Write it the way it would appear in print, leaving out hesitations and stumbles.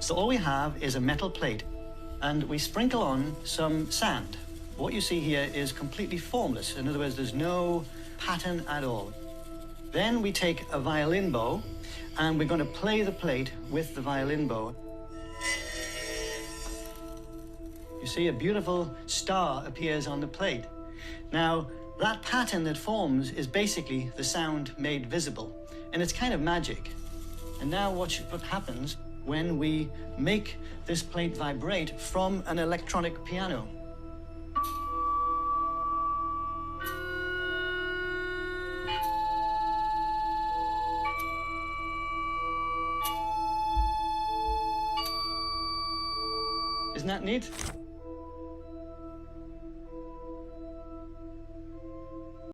So all we have is a metal plate, and we sprinkle on some sand. What you see here is completely formless. In other words, there's no pattern at all. Then we take a violin bow, and we're going to play the plate with the violin bow. You see a beautiful star appears on the plate. Now, that pattern that forms is basically the sound made visible, and it's kind of magic. And now what happens when we make this plate vibrate from an electronic piano. Isn't that neat?